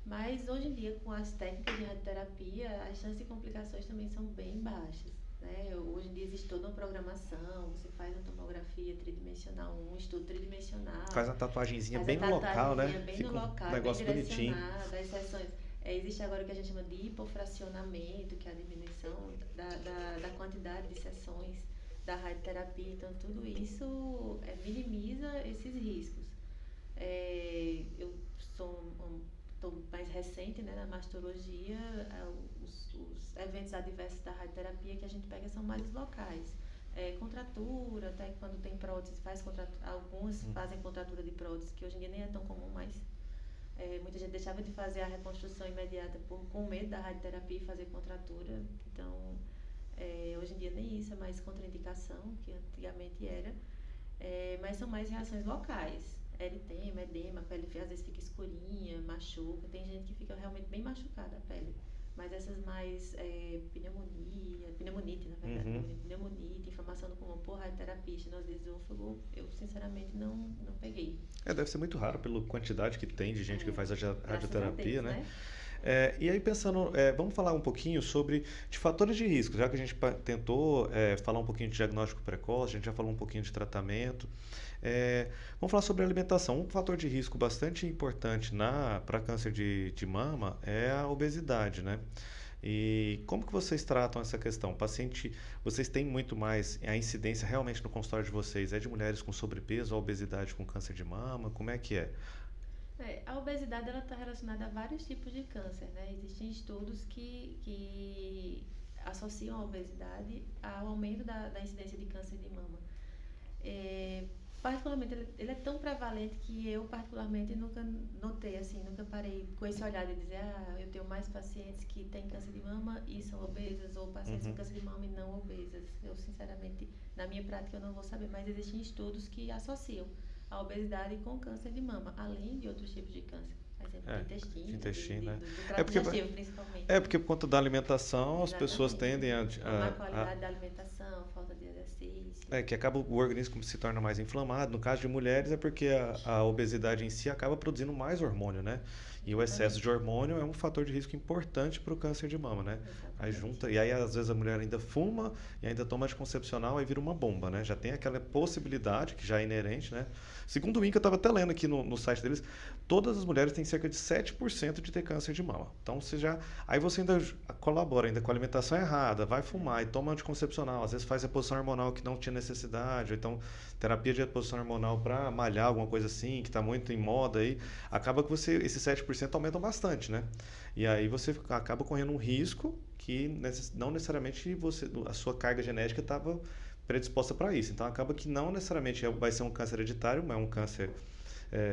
C: Mas hoje em dia, com as técnicas de radioterapia, as chances de complicações também são bem baixas. Né? Hoje em dia existe toda uma programação, você faz uma tomografia tridimensional, um estudo tridimensional.
B: Faz uma tatuagenzinha
C: faz
B: bem no local, né?
C: Bem
B: Fica
C: no
B: um
C: local,
B: negócio
C: bem
B: bonitinho.
C: direcionado, as sessões. Existe agora o que a gente chama de hipofracionamento, que é a diminuição da quantidade de sessões da radioterapia. Então, tudo isso minimiza esses riscos. Eu estou mais recente, né, na mastologia, os eventos adversos da radioterapia que a gente pega são mais locais. Contratura, até quando tem prótese, algumas fazem contratura de prótese, que hoje em dia nem é tão comum mais. Muita gente deixava de fazer a reconstrução imediata com medo da radioterapia e fazer contratura. Então, hoje em dia nem isso é mais contraindicação, que antigamente era. Mas são mais reações locais. Eritema, edema, a pele às vezes fica escurinha, machuca. Tem gente que fica realmente bem machucada a pele. Mas essas mais pneumonite, na verdade, pneumonite, inflamação do pulmão por radioterapia, estenose de esôfago, eu sinceramente não peguei.
B: Deve ser muito raro pela quantidade que tem de gente que faz a radioterapia,
C: Deus,
B: né? E aí pensando, vamos falar um pouquinho sobre de fatores de risco, já que a gente tentou falar um pouquinho de diagnóstico precoce, a gente já falou um pouquinho de tratamento. Vamos falar sobre alimentação. Um fator de risco bastante importante para câncer de mama é a obesidade, né? E como que vocês tratam essa questão? Vocês têm muito mais, a incidência realmente no consultório de vocês é de mulheres com sobrepeso ou obesidade com câncer de mama? Como é que é?
C: A obesidade está relacionada a vários tipos de câncer, né? Existem estudos que associam a obesidade ao aumento da incidência de câncer de mama. Particularmente, ele é tão prevalente que eu particularmente nunca notei, assim, nunca parei com esse olhar de dizer, eu tenho mais pacientes que têm câncer de mama e são obesas, ou pacientes com câncer de mama e não obesas. Eu, sinceramente, na minha prática eu não vou saber, mas existem estudos que associam a obesidade com câncer de mama, além de outros tipos de câncer. Por exemplo, de intestino,
B: né?
C: do trato digestivo, principalmente.
B: Porque por conta da alimentação, as pessoas tendem a
C: má qualidade da alimentação, falta de exercício.
B: Que acaba o organismo se torna mais inflamado. No caso de mulheres é porque a obesidade em si acaba produzindo mais hormônio, né? E o excesso de hormônio é um fator de risco importante para o câncer de mama, né? E aí às vezes a mulher ainda fuma e ainda toma anticoncepcional, aí vira uma bomba, né? Já tem aquela possibilidade que já é inerente, né? Segundo o INCA, eu estava até lendo aqui no site deles, todas as mulheres têm cerca de 7% de ter câncer de mama. Então aí você ainda colabora ainda com a alimentação errada, vai fumar e toma anticoncepcional, às vezes faz reposição hormonal que não tinha necessidade, ou então terapia de reposição hormonal para malhar, alguma coisa assim, que está muito em moda aí, acaba que esses 7% aumentam bastante, né? E aí você acaba correndo um risco que não necessariamente a sua carga genética estava predisposta para isso. Então acaba que não necessariamente vai ser um câncer hereditário, mas é um câncer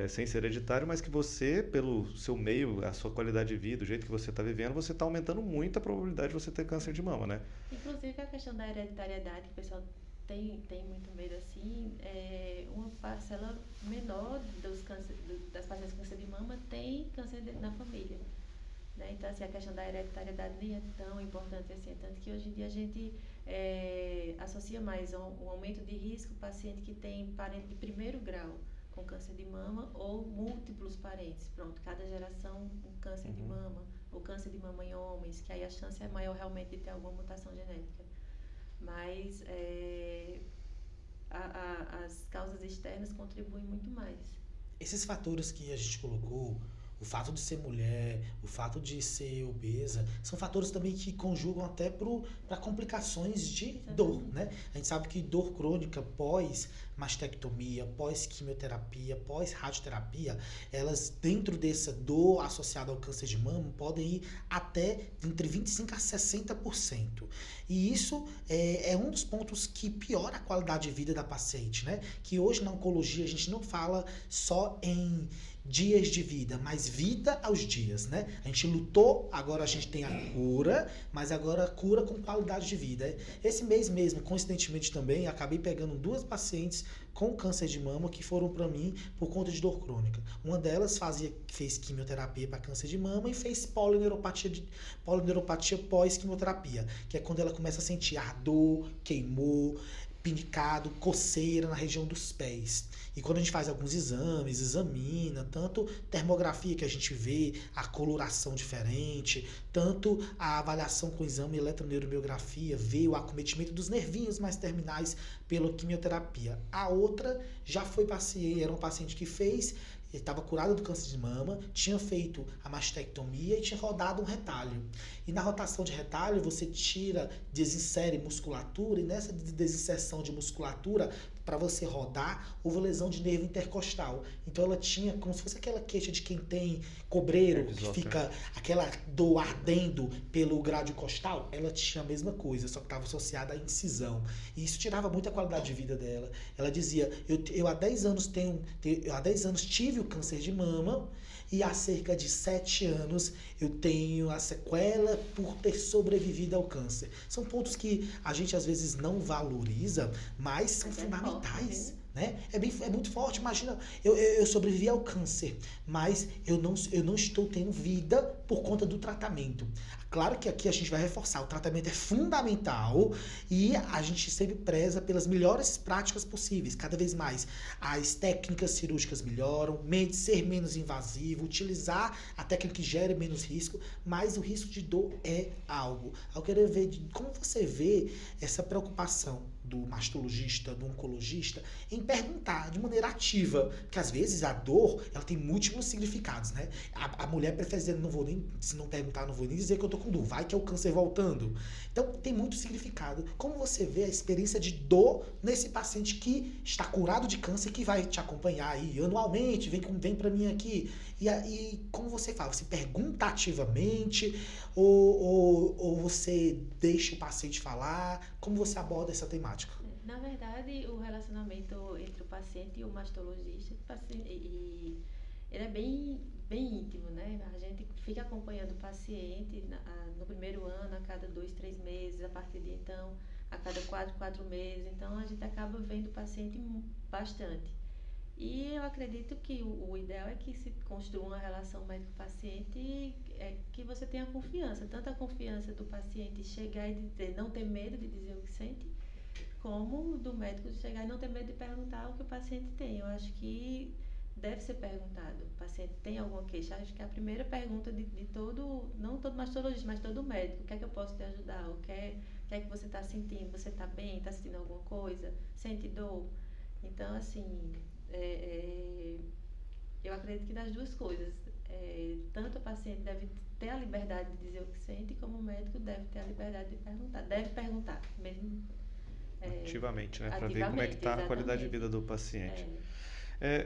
B: sem ser hereditário, mas que você, pelo seu meio, a sua qualidade de vida, o jeito que você está vivendo, você está aumentando muito a probabilidade de você ter câncer de mama, né?
C: Inclusive a questão da hereditariedade, que o pessoal tem muito medo assim, uma parcela menor das pacientes com câncer de mama tem câncer na família. Né? Então, assim, a questão da hereditariedade nem é tão importante assim, tanto que hoje em dia a gente associa mais um aumento de risco paciente que tem parente de primeiro grau com câncer de mama ou múltiplos parentes. Pronto, cada geração um câncer de mama, ou câncer de mama em homens, que aí a chance é maior realmente de ter alguma mutação genética. Mas as causas externas contribuem muito mais.
A: Esses fatores que a gente colocou, o fato de ser mulher, o fato de ser obesa, são fatores também que conjugam até para complicações de dor, né? A gente sabe que dor crônica pós-mastectomia, pós-quimioterapia, pós-radioterapia, elas, dentro dessa dor associada ao câncer de mama, podem ir até entre 25% a 60%. E isso é um dos pontos que piora a qualidade de vida da paciente, né? Que hoje na oncologia a gente não fala só em dias de vida, mas vida aos dias, né? A gente lutou, agora a gente tem a cura, mas agora a cura com qualidade de vida. Esse mês mesmo, coincidentemente também, acabei pegando 2 pacientes com câncer de mama que foram para mim por conta de dor crônica. Uma delas fez quimioterapia para câncer de mama e fez polineuropatia pós-quimioterapia, que é quando ela começa a sentir ardor, queimou, pinicado, coceira na região dos pés. E quando a gente faz alguns exames, examina, tanto termografia que a gente vê, a coloração diferente, tanto a avaliação com o exame eletroneuromiografia, vê o acometimento dos nervinhos mais terminais pela quimioterapia. A outra já foi paciente, era uma paciente que fez, estava curada do câncer de mama, tinha feito a mastectomia e tinha rodado um retalho. E na rotação de retalho, você desinsere musculatura, e nessa desinserção de musculatura, para você rodar, houve lesão de nervo intercostal. Então ela tinha como se fosse aquela queixa de quem tem cobreiro, que fica aquela dor ardendo pelo grade costal. Ela tinha a mesma coisa, só que estava associada à incisão. E isso tirava muito a qualidade de vida dela. Ela dizia, eu há 10 anos tive o câncer de mama, e há cerca de 7 anos eu tenho a sequela por ter sobrevivido ao câncer. São pontos que a gente às vezes não valoriza, mas são fundamentais. Né? É muito forte. Imagina, eu sobrevivi ao câncer, mas eu não estou tendo vida por conta do tratamento. Claro que aqui a gente vai reforçar, o tratamento é fundamental e a gente sempre preza pelas melhores práticas possíveis, cada vez mais. As técnicas cirúrgicas melhoram, ser menos invasivo, utilizar a técnica que gere menos risco, mas o risco de dor é algo. Eu quero ver como você vê essa preocupação do mastologista, do oncologista, em perguntar de maneira ativa, porque às vezes a dor, ela tem múltiplos significados, né? A mulher prefere dizer, se não perguntar, não vou nem dizer que eu tô com dor, vai que é o câncer voltando. Então, tem muito significado. Como você vê a experiência de dor nesse paciente que está curado de câncer, que vai te acompanhar aí anualmente, vem para mim aqui. E aí, como você fala? Você pergunta ativamente ou você deixa o paciente falar? Como você aborda essa temática?
C: Na verdade, o relacionamento entre o paciente e o mastologista, ele é bem íntimo, né? A gente fica acompanhando o paciente no primeiro ano, a cada 2, 3 meses, a partir de então, a cada 4 meses. Então, a gente acaba vendo o paciente bastante. E eu acredito que o ideal é que se construa uma relação médico-paciente, que você tenha confiança, tanto a confiança do paciente chegar e não ter medo de dizer o que sente, como do médico de chegar e não ter medo de perguntar o que o paciente tem. Eu acho que deve ser perguntado. O paciente tem alguma queixa? Acho que a primeira pergunta de todo, não todo mastologista, mas todo médico, o que é que eu posso te ajudar? O que é que você está sentindo? Você está bem? Está sentindo alguma coisa? Sente dor? Então, assim, eu acredito que das duas coisas. Tanto o paciente deve ter a liberdade de dizer o que sente, como o médico deve ter a liberdade de perguntar. Deve perguntar, mesmo...
B: ativamente, né? Para ver como é que está a qualidade de vida do paciente.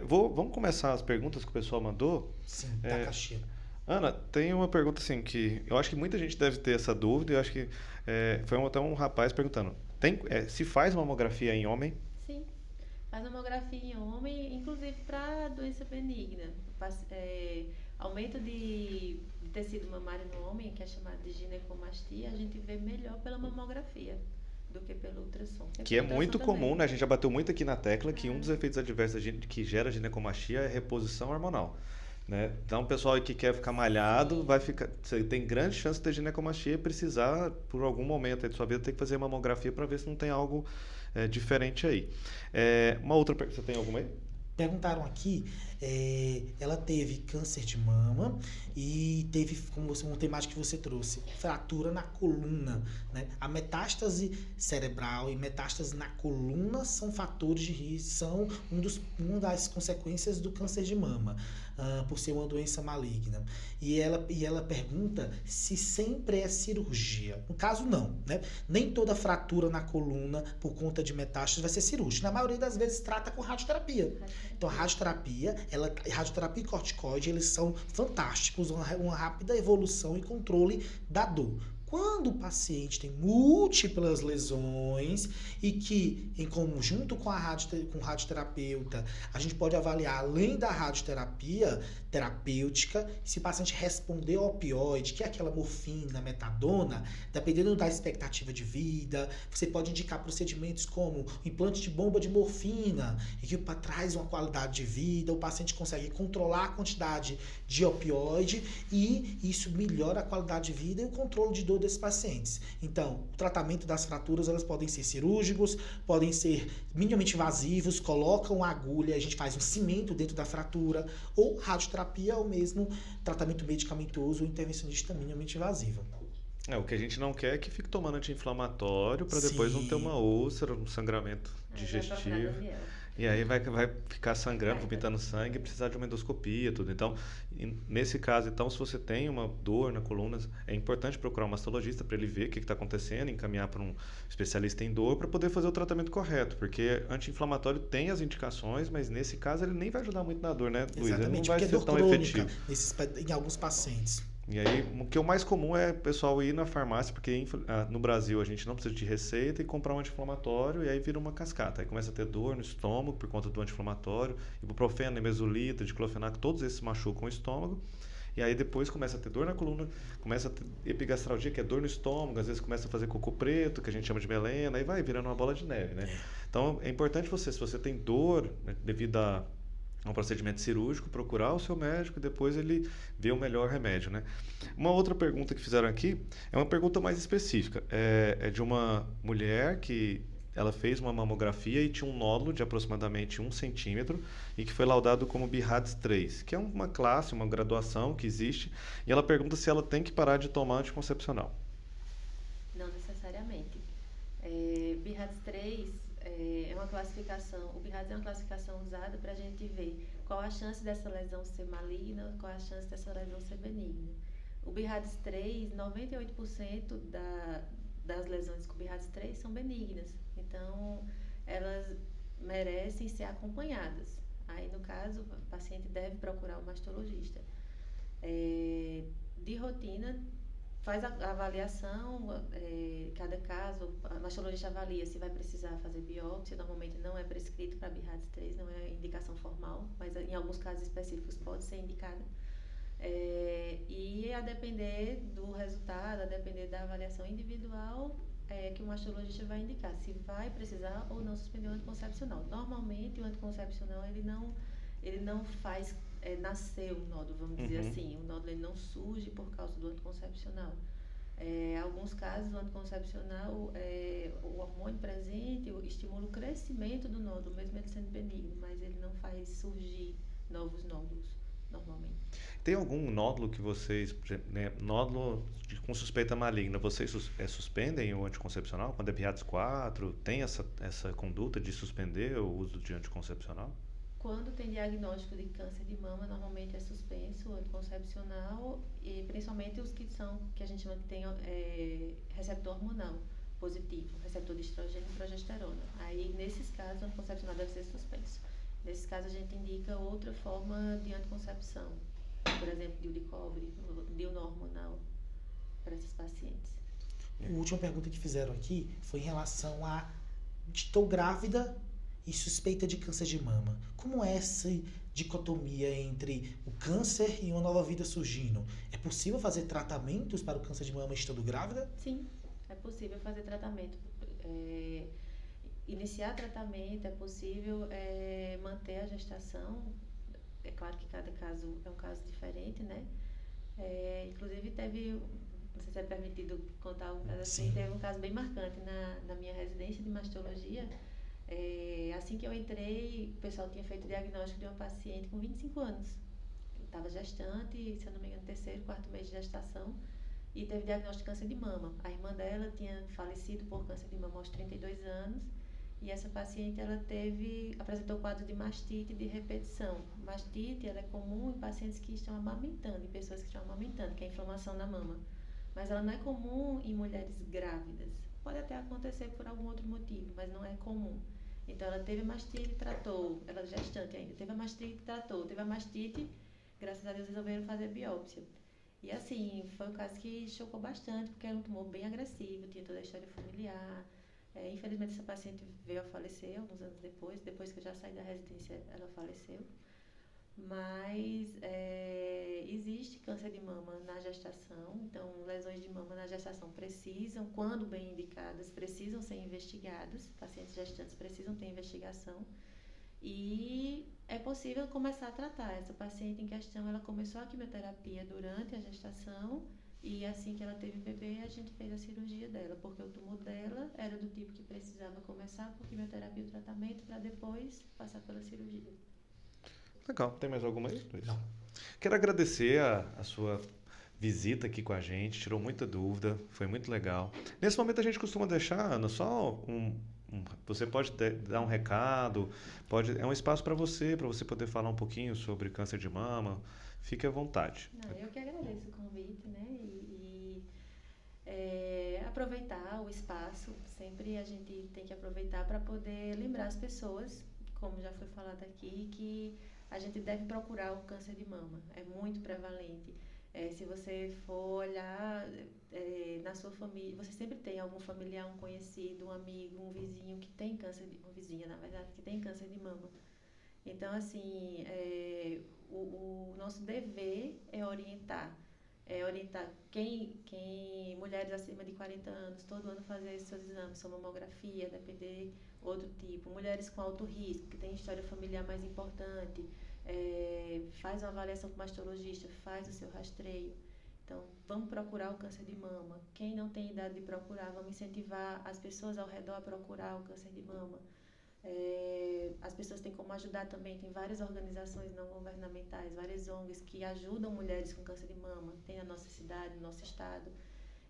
B: Vamos começar as perguntas que o pessoal mandou?
A: Sim, da caixinha.
B: Ana, tem uma pergunta assim que eu acho que muita gente deve ter essa dúvida. Eu acho que foi até um rapaz perguntando. Se faz mamografia em homem?
C: Sim, faz mamografia em homem, inclusive para doença benigna. Aumento de tecido mamário no homem, que é chamado de ginecomastia, a gente vê melhor pela mamografia do que pelo ultrassom.
B: Que é muito comum, né? A gente já bateu muito aqui na tecla que um dos efeitos adversos que gera ginecomastia é a reposição hormonal, né? Então, o pessoal que quer ficar malhado, você tem grande chance de ter ginecomastia e precisar, por algum momento aí de sua vida, ter que fazer mamografia para ver se não tem algo diferente aí. Uma outra pergunta, você tem alguma aí?
A: Perguntaram aqui, ela teve câncer de mama e teve, como uma temática que você trouxe, fratura na coluna, né? A metástase cerebral e metástase na coluna são fatores de risco, são uma das consequências do câncer de mama, por ser uma doença maligna. E ela pergunta se sempre é cirurgia. No caso, não, né? Nem toda fratura na coluna por conta de metástase vai ser cirúrgica. Na maioria das vezes trata com radioterapia. Então, a radioterapia e corticoide, eles são fantásticos, uma rápida evolução e controle da dor. Quando o paciente tem múltiplas lesões e que, em conjunto com o radioterapeuta, a gente pode avaliar, além da radioterapia terapêutica, se o paciente responder ao opioide, que é aquela morfina, metadona, dependendo da expectativa de vida, você pode indicar procedimentos como implante de bomba de morfina, e que traz uma qualidade de vida, o paciente consegue controlar a quantidade de opioide e isso melhora a qualidade de vida e o controle de dor desses pacientes. Então, o tratamento das fraturas, elas podem ser cirúrgicos, podem ser minimamente invasivos, colocam a agulha, a gente faz um cimento dentro da fratura, ou radioterapia, ou mesmo tratamento medicamentoso ou intervencionista minimamente invasivo.
B: O que a gente não quer é que fique tomando anti-inflamatório para depois não ter uma úlcera, um sangramento digestivo. E aí vai ficar sangrando, vomitando sangue e precisar de uma endoscopia, tudo. Então, nesse caso, então, se você tem uma dor na coluna, é importante procurar um mastologista para ele ver o que está acontecendo, encaminhar para um especialista em dor para poder fazer o tratamento correto, porque anti-inflamatório tem as indicações, mas nesse caso ele nem vai ajudar muito na dor, né, Luiz? Ele não vai ser tão efetivo.
A: Em alguns pacientes.
B: E aí, o que é o mais comum é o pessoal ir na farmácia, porque no Brasil a gente não precisa de receita e comprar um anti-inflamatório e aí vira uma cascata. Aí começa a ter dor no estômago por conta do anti-inflamatório, ibuprofeno, nimesulida, diclofenac, todos esses machucam o estômago. E aí depois começa a ter dor na coluna, começa a ter epigastralgia, que é dor no estômago, às vezes começa a fazer cocô preto, que a gente chama de melena, aí vai virando uma bola de neve, né? Então é importante você, se você tem dor, né, devido a um procedimento cirúrgico, procurar o seu médico e depois ele vê o melhor remédio, né? Uma outra pergunta que fizeram aqui é uma pergunta mais específica. É de uma mulher que ela fez uma mamografia e tinha um nódulo de aproximadamente 1 centímetro e que foi laudado como BIRADS 3, que é uma classe, uma graduação que existe, e ela pergunta se ela tem que parar de tomar anticoncepcional.
C: Não necessariamente. BIRADS 3 é uma classificação, o BIRADS é uma classificação usada para a gente ver qual a chance dessa lesão ser maligna, qual a chance dessa lesão ser benigna. O BIRADS 3, 98% das lesões com BIRADS 3 são benignas, então elas merecem ser acompanhadas. Aí, no caso, o paciente deve procurar um mastologista. De rotina, faz a avaliação, cada caso, a mastologista avalia se vai precisar fazer biópsia, normalmente não é prescrito para BIRADS 3, não é indicação formal, mas em alguns casos específicos pode ser indicada. E a depender do resultado, a depender da avaliação individual, que o mastologista vai indicar se vai precisar ou não suspender o anticoncepcional. Normalmente o anticoncepcional ele não faz nascer o nódulo, vamos dizer assim. O nódulo ele não surge por causa do anticoncepcional. Em alguns casos, o anticoncepcional, o hormônio presente estimula o crescimento do nódulo, mesmo ele sendo benigno, mas ele não faz surgir novos nódulos, normalmente.
B: Tem algum nódulo que vocês, né, nódulo com suspeita maligna, vocês suspendem o anticoncepcional? Quando é BIRADS 4, tem essa conduta de suspender o uso de anticoncepcional?
C: Quando tem diagnóstico de câncer de mama, normalmente é suspenso o anticoncepcional, e principalmente os que a gente chama que tem receptor hormonal positivo, receptor de estrogênio e progesterona. Aí, nesses casos, o anticoncepcional deve ser suspenso. Nesses casos, a gente indica outra forma de anticoncepção, por exemplo, DIU de cobre, DIU não hormonal, para esses pacientes.
A: A última pergunta que fizeram aqui foi em relação a estou grávida e suspeita de câncer de mama. Como é essa dicotomia entre o câncer e uma nova vida surgindo? É possível fazer tratamentos para o câncer de mama estando grávida?
C: Sim, é possível fazer tratamento. Iniciar tratamento, é possível manter a gestação. É claro que cada caso é um caso diferente, né? Inclusive não sei se é permitido contar um caso assim, teve um caso bem marcante na minha residência de mastologia. Assim que eu entrei, o pessoal tinha feito o diagnóstico de uma paciente com 25 anos. Estava gestante, se eu não me engano, 3º, 4º mês de gestação, e teve diagnóstico de câncer de mama. A irmã dela tinha falecido por câncer de mama aos 32 anos, e essa paciente apresentou quadro de mastite de repetição. Mastite ela é comum em pacientes que estão amamentando, em pessoas que estão amamentando, que é inflamação na mama. Mas ela não é comum em mulheres grávidas. Pode até acontecer por algum outro motivo, mas não é comum. Então, ela teve mastite, tratou, ela é gestante ainda, teve a mastite, tratou, teve a mastite, graças a Deus resolveram fazer biópsia. E assim, foi um caso que chocou bastante, porque era um tumor bem agressivo, tinha toda a história familiar. Infelizmente, essa paciente veio a falecer alguns anos depois que eu já saí da residência, ela faleceu. Mas existe câncer de mama na gestação, então lesões de mama na gestação precisam, quando bem indicadas, precisam ser investigadas, pacientes gestantes precisam ter investigação, e é possível começar a tratar. Essa paciente em questão, ela começou a quimioterapia durante a gestação E assim que ela teve bebê, a gente fez a cirurgia dela, porque o tumor dela era do tipo que precisava começar por quimioterapia e o tratamento para depois passar pela cirurgia.
B: Legal. Tem mais alguma aí, Luiz?
A: Não.
B: Quero agradecer a sua visita aqui com a gente, tirou muita dúvida, foi muito legal. Nesse momento a gente costuma deixar, Ana, só você pode dar um recado, é um espaço para você poder falar um pouquinho sobre câncer de mama. Fique à vontade.
C: Não, eu que agradeço o convite, né? Aproveitar o espaço, sempre a gente tem que aproveitar para poder lembrar as pessoas, como já foi falado aqui, que a gente deve procurar o câncer de mama, é muito prevalente. Se você for olhar na sua família, você sempre tem algum familiar, um conhecido, um amigo, um vizinho que tem câncer uma vizinha, na verdade, que tem câncer de mama. Então, assim, o nosso dever é orientar mulheres acima de 40 anos, todo ano fazer seus exames, sua mamografia, depender outro tipo, mulheres com alto risco, que tem história familiar mais importante, faz uma avaliação com o mastologista, faz o seu rastreio. Então, vamos procurar o câncer de mama. Quem não tem idade de procurar, vamos incentivar as pessoas ao redor a procurar o câncer de mama. As pessoas têm como ajudar também, tem várias organizações não governamentais, várias ONGs que ajudam mulheres com câncer de mama, tem na nossa cidade, no nosso estado.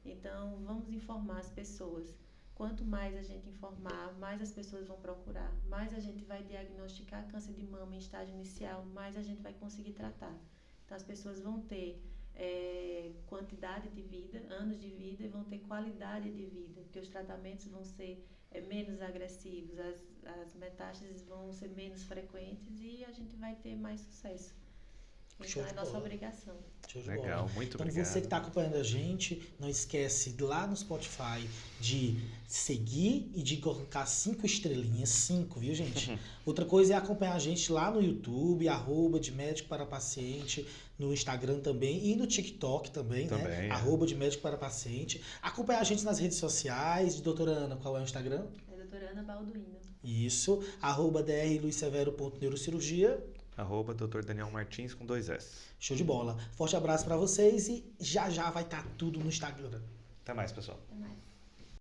C: Então, vamos informar as pessoas. Quanto mais a gente informar, mais as pessoas vão procurar, mais a gente vai diagnosticar câncer de mama em estágio inicial, mais a gente vai conseguir tratar. Então, as pessoas vão ter quantidade de vida, anos de vida, e vão ter qualidade de vida, porque os tratamentos vão ser menos agressivos, as metástases vão ser menos frequentes e a gente vai ter mais sucesso. Então é nossa obrigação.
A: Show de
B: Legal,
A: bola.
B: muito
A: Então
B: obrigado.
A: você que está acompanhando a gente, não esquece lá no Spotify de seguir e de colocar 5 estrelinhas, 5, viu, gente? Outra coisa é acompanhar a gente lá no YouTube, @de médico para paciente, no Instagram também e no TikTok também, né? @de médico para paciente. Acompanhar a gente nas redes sociais. Doutora Ana, qual é o Instagram?
C: É doutora Ana Balduino.
A: Isso, @drluissevero.neurocirurgia.
B: @Dr. Daniel Martins com 2 S.
A: Show de bola. Forte abraço para vocês e já vai estar tudo no Instagram.
B: Até mais, pessoal.
C: Até mais.